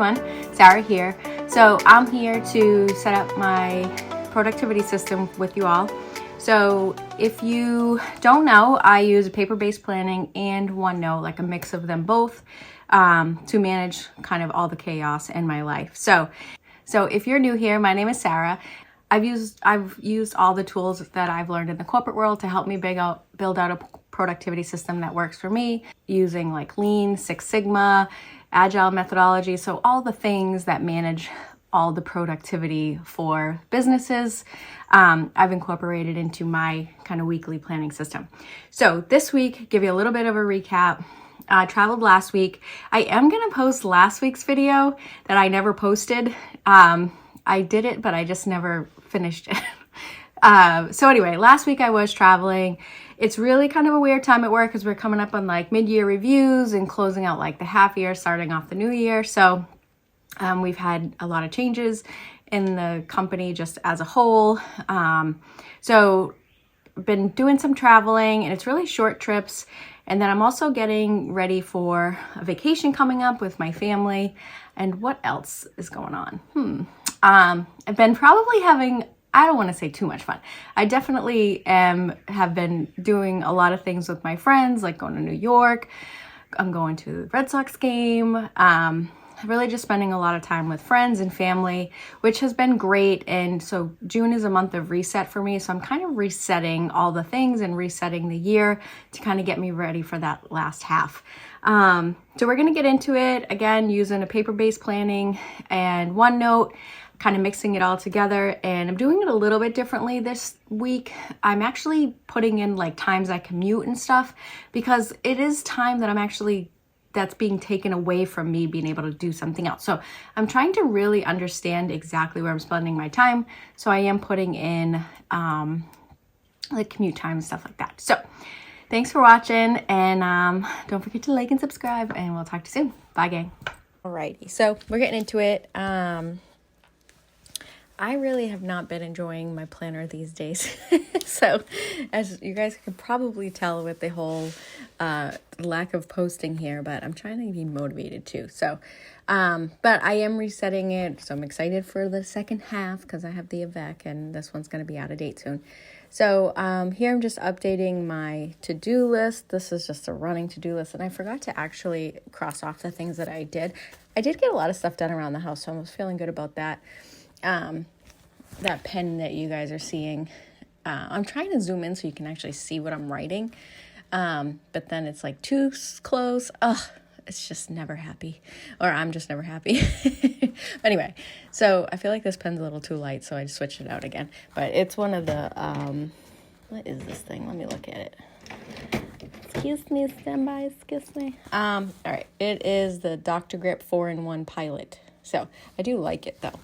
everyone, Sarah here. So I'm here to set up my productivity system with you all. So if you don't know, I use paper-based planning and OneNote, like a mix of them both, to manage kind of all the chaos in my life. So if you're new here, my name is Sarah. I've used all the tools that I've learned in the corporate world to help me build out a productivity system that works for me, using like Lean, Six Sigma, Agile methodology. So all the things that manage all the productivity for businesses, I've incorporated into my kind of weekly planning system. So this week, give you a little bit of a recap. I traveled last week. I am going to post last week's video that I never posted. I did it, but I just never finished it. So anyway, last week I was traveling. It's really kind of a weird time at work because we're coming up on like mid-year reviews and closing out like the half year, starting off the new year. So we've had a lot of changes in the company just as a whole. So I've been doing some traveling and it's really short trips. And then I'm also getting ready for a vacation coming up with my family. And what else is going on? I've been probably having, I don't want to say too much fun. I definitely have been doing a lot of things with my friends, like going to New York. I'm going to the Red Sox game. Really just spending a lot of time with friends and family, which has been great. And so June is a month of reset for me. So I'm kind of resetting all the things and resetting the year to kind of get me ready for that last half. So we're going to get into it again, using a paper-based planning and OneNote, kind of mixing it all together. And I'm doing it a little bit differently this week. I'm actually putting in like times I commute and stuff, because it is time that that's being taken away from me being able to do something else. So I'm trying to really understand exactly where I'm spending my time. So I am putting in like commute time and stuff like that. So thanks for watching, and don't forget to like and subscribe, and we'll talk to you soon. Bye, gang. Alrighty, so we're getting into it. I really have not been enjoying my planner these days. So as you guys can probably tell with the whole lack of posting here, but I'm trying to be motivated too. So, but I am resetting it. So I'm excited for the second half because I have the Avec and this one's going to be out of date soon. So here I'm just updating my to-do list. This is just a running to-do list. And I forgot to actually cross off the things that I did. I did get a lot of stuff done around the house, so I was feeling good about that. That pen that you guys are seeing, I'm trying to zoom in so you can actually see what I'm writing. But then it's like too close. It's just never happy, or I'm just never happy. Anyway, so I feel like this pen's a little too light, so I just switched it out again. But it's one of the, what is this thing? Let me look at it. Excuse me, stand by, excuse me. All right, it is the Dr. Grip 4-in-1 Pilot. So I do like it though.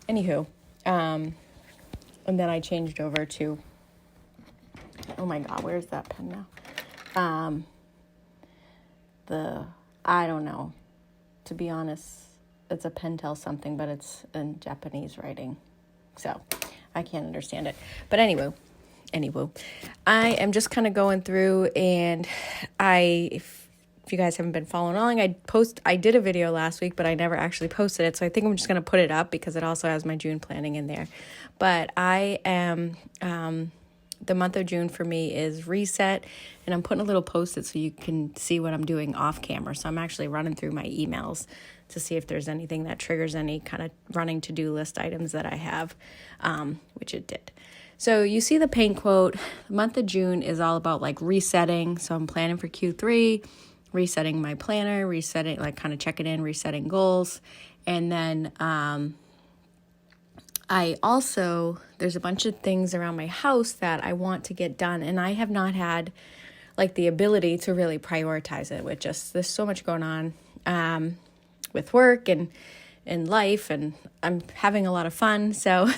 Anywho, and then I changed over to, oh my God, where's that pen now? I don't know, to be honest, it's a Pentel something, but it's in Japanese writing, so I can't understand it. But anyway, I am just kind of going through, and if you guys haven't been following along, I did a video last week, but I never actually posted it. So I think I'm just going to put it up because it also has my June planning in there. But I am, the month of June for me is reset, and I'm putting a little post-it so you can see what I'm doing off camera. So I'm actually running through my emails to see if there's anything that triggers any kind of running to-do list items that I have, which it did. So you see the paint quote. The month of June is all about like resetting. So I'm planning for Q3, resetting my planner, resetting, like kind of checking in, resetting goals. And then there's a bunch of things around my house that I want to get done. And I have not had like the ability to really prioritize it with there's so much going on with work and in life, and I'm having a lot of fun. So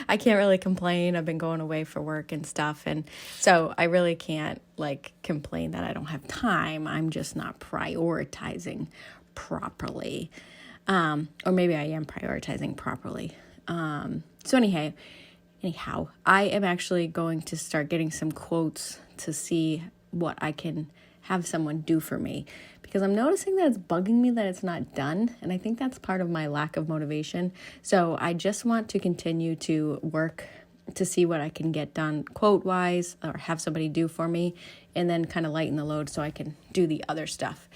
I can't really complain. I've been going away for work and stuff. And so I really can't like complain that I don't have time. I'm just not prioritizing properly. Or maybe I am prioritizing properly. So anyhow, I am actually going to start getting some quotes to see what I can have someone do for me, because I'm noticing that it's bugging me that it's not done. And I think that's part of my lack of motivation. So I just want to continue to work to see what I can get done quote wise, or have somebody do for me, and then kind of lighten the load so I can do the other stuff.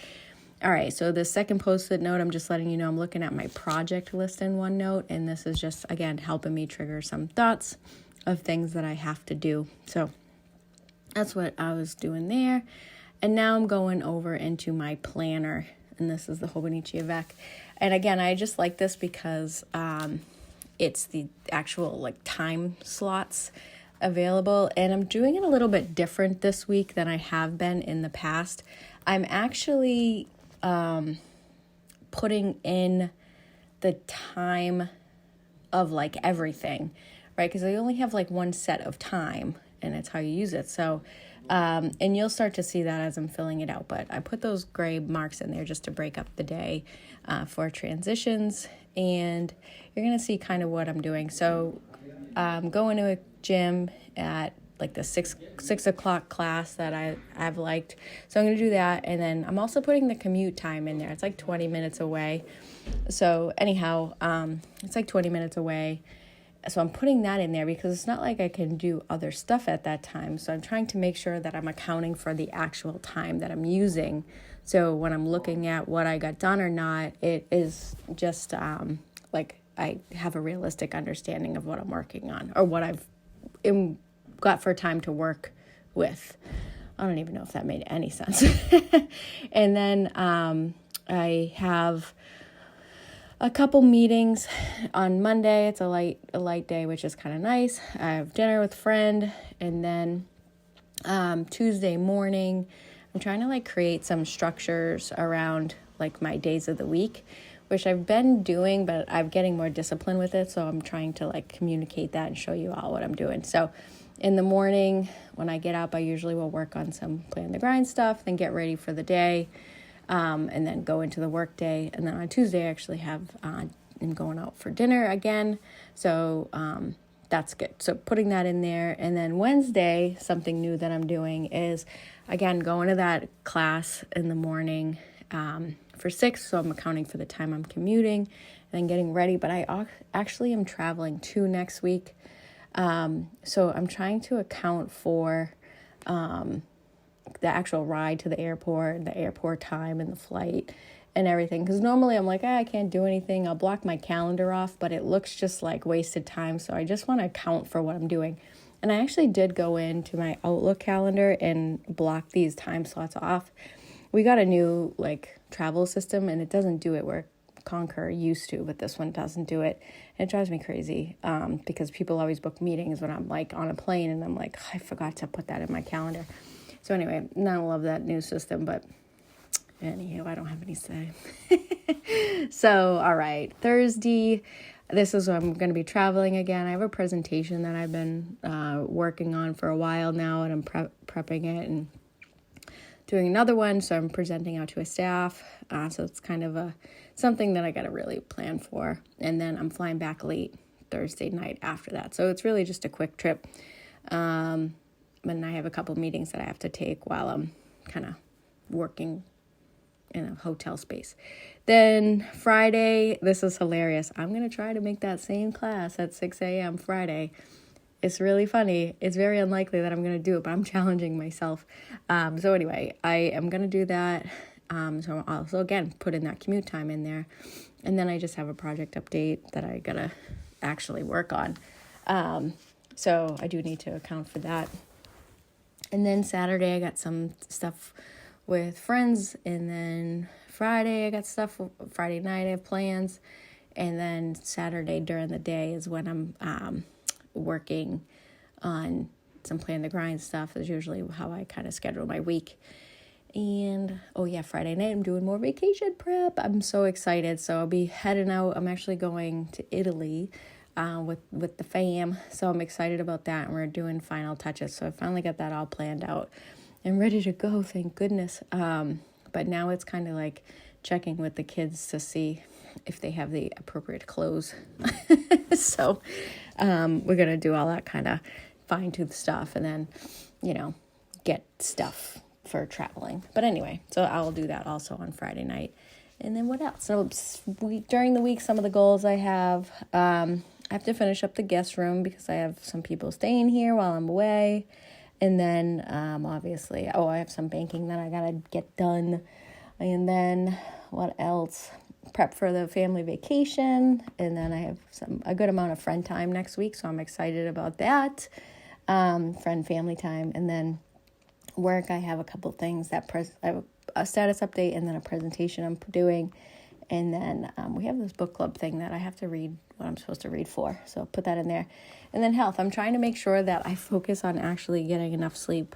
All right, so the second post-it note, I'm just letting you know I'm looking at my project list in OneNote, and this is just, again, helping me trigger some thoughts of things that I have to do. So that's what I was doing there. And now I'm going over into my planner, and this is the Hobonichi Avec. And again, I just like this because it's the actual like time slots available, and I'm doing it a little bit different this week than I have been in the past. I'm actually putting in the time of like everything, right? Because I only have like one set of time, and it's how you use it. So and you'll start to see that as I'm filling it out, but I put those gray marks in there just to break up the day for transitions, and you're going to see kind of what I'm doing. So I'm going to a gym at like the 6 o'clock class that I've liked. So I'm going to do that. And then I'm also putting the commute time in there. It's like 20 minutes away. So anyhow, it's like 20 minutes away. So I'm putting that in there because it's not like I can do other stuff at that time. So I'm trying to make sure that I'm accounting for the actual time that I'm using. So when I'm looking at what I got done or not, it is just like I have a realistic understanding of what I'm working on, or what I've got for time to work with. I don't even know if that made any sense. And then I have a couple meetings on Monday. It's a light day, which is kind of nice. I have dinner with a friend, and then Tuesday morning, I'm trying to like create some structures around like my days of the week, which I've been doing, but I'm getting more disciplined with it. So I'm trying to like communicate that and show you all what I'm doing. So in the morning when I get up, I usually will work on some plan the grind stuff, then get ready for the day, and then go into the work day. And then on Tuesday, I actually have, I'm going out for dinner again. So that's good. So putting that in there. And then Wednesday, something new that I'm doing is, again, going to that class in the morning for 6. So I'm accounting for the time I'm commuting and then getting ready. But I actually am traveling to next week. So I'm trying to account for the actual ride to the airport time and the flight and everything. Because normally I'm like, I can't do anything. I'll block my calendar off, but it looks just like wasted time. So I just want to account for what I'm doing. And I actually did go into my Outlook calendar and block these time slots off. We got a new like travel system, and it doesn't do it where Concur used to, but this one doesn't do it. And it drives me crazy because people always book meetings when I'm like on a plane, and I'm like, I forgot to put that in my calendar. So anyway, I don't love that new system, but anywho, I don't have any say. So, all right, Thursday, this is when I'm going to be traveling again. I have a presentation that I've been working on for a while now, and I'm prepping it and doing another one. So I'm presenting out to a staff. So it's kind of something that I got to really plan for. And then I'm flying back late Thursday night after that. So it's really just a quick trip. And I have a couple meetings that I have to take while I'm kind of working in a hotel space. Then Friday, this is hilarious. I'm going to try to make that same class at 6 a.m. Friday. It's really funny. It's very unlikely that I'm going to do it, but I'm challenging myself. So anyway, I am going to do that. So I'll also, again, put in that commute time in there. And then I just have a project update that I got to actually work on. So I do need to account for that. And then Saturday, I got some stuff with friends. And then Friday, I got stuff. Friday night, I have plans. And then Saturday during the day is when I'm working on some plan the grind stuff. Is usually how I kind of schedule my week. And Friday night I'm doing more vacation prep. I'm so excited. So I'll be heading out. I'm actually going to Italy with the fam. So I'm excited about that. And we're doing final touches. So I finally got that all planned out and ready to go. Thank goodness. But now it's kind of like checking with the kids to see if they have the appropriate clothes. So we're going to do all that kind of fine-tooth stuff and then, get stuff for traveling. But anyway, so I'll do that also on Friday night. And then what else? So during the week, some of the goals I have to finish up the guest room because I have some people staying here while I'm away. And then obviously, I have some banking that I got to get done. And then what else? Prep for the family vacation. And then I have a good amount of friend time next week. So I'm excited about that. Family time. And then work, I have a couple things I have a status update and then a presentation I'm doing. And then we have this book club thing that I have to read what I'm supposed to read for. So I'll put that in there. And then health. I'm trying to make sure that I focus on actually getting enough sleep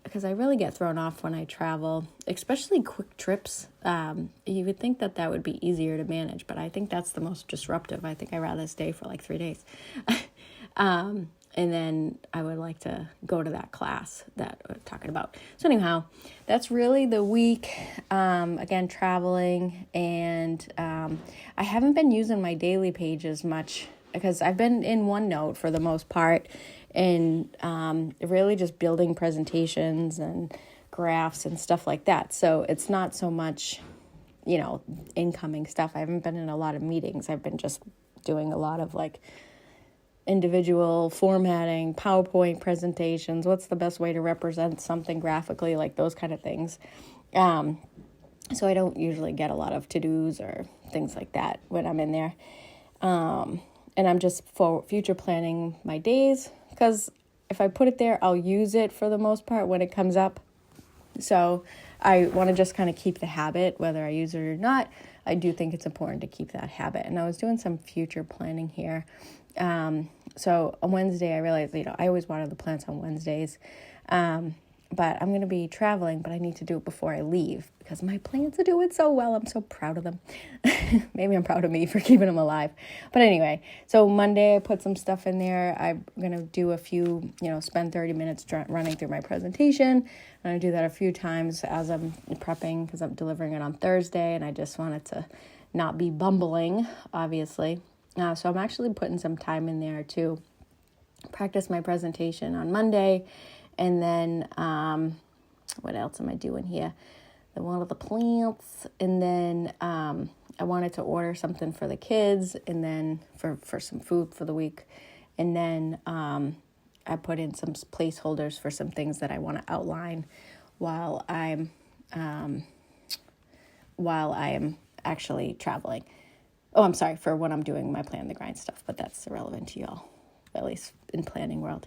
because I really get thrown off when I travel, especially quick trips. You would think that would be easier to manage, but I think that's the most disruptive. I think I'd rather stay for like 3 days. And then I would like to go to that class that we're talking about. So anyhow, that's really the week. Again, traveling. And I haven't been using my daily pages much because I've been in OneNote for the most part. And really just building presentations and graphs and stuff like that. So it's not so much, incoming stuff. I haven't been in a lot of meetings. I've been just doing a lot of like individual formatting, PowerPoint presentations, what's the best way to represent something graphically, like those kind of things. So I don't usually get a lot of to-dos or things like that when I'm in there. And I'm just for future planning my days because if I put it there, I'll use it for the most part when it comes up. So I want to just kind of keep the habit, whether I use it or not. I do think it's important to keep that habit. And I was doing some future planning here. So on Wednesday, I realized, I always water the plants on Wednesdays. But I'm going to be traveling, but I need to do it before I leave because my plants are doing so well. I'm so proud of them. Maybe I'm proud of me for keeping them alive. But anyway, so Monday I put some stuff in there. I'm going to do a few, spend 30 minutes running through my presentation. I'm going to do that a few times as I'm prepping because I'm delivering it on Thursday and I just wanted to not be bumbling, obviously. So I'm actually putting some time in there to practice my presentation on Monday. And then, what else am I doing here? One of the plants. And then I wanted to order something for the kids and then for some food for the week. And then I put in some placeholders for some things that I want to outline while I'm actually traveling. Oh, I'm sorry, for when I'm doing my plan the grind stuff, but that's irrelevant to y'all, at least in planning world.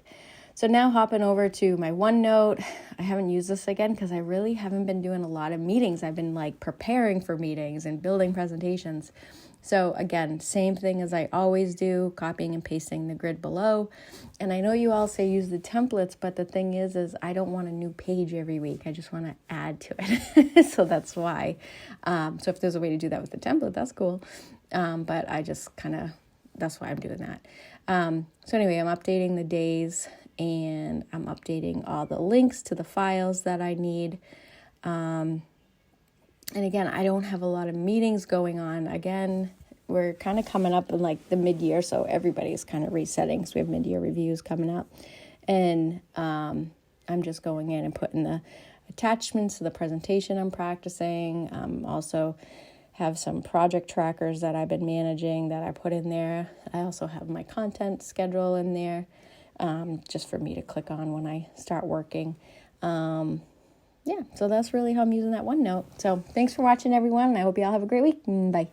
So now hopping over to my OneNote. I haven't used this again because I really haven't been doing a lot of meetings. I've been like preparing for meetings and building presentations. So again, same thing as I always do, copying and pasting the grid below. And I know you all say use the templates, but the thing is I don't want a new page every week. I just want to add to it. So that's why. So if there's a way to do that with the template, that's cool. But I just that's why I'm doing that. So anyway, I'm updating the days and I'm updating all the links to the files that I need. And again, I don't have a lot of meetings going on. Again, we're kind of coming up in like the mid-year, so everybody's kind of resetting. So we have mid-year reviews coming up. And I'm just going in and putting the attachments to the presentation I'm practicing. Also have some project trackers that I've been managing that I put in there. I also have my content schedule in there, just for me to click on when I start working. So that's really how I'm using that OneNote. So thanks for watching, everyone, and I hope you all have a great week. Bye.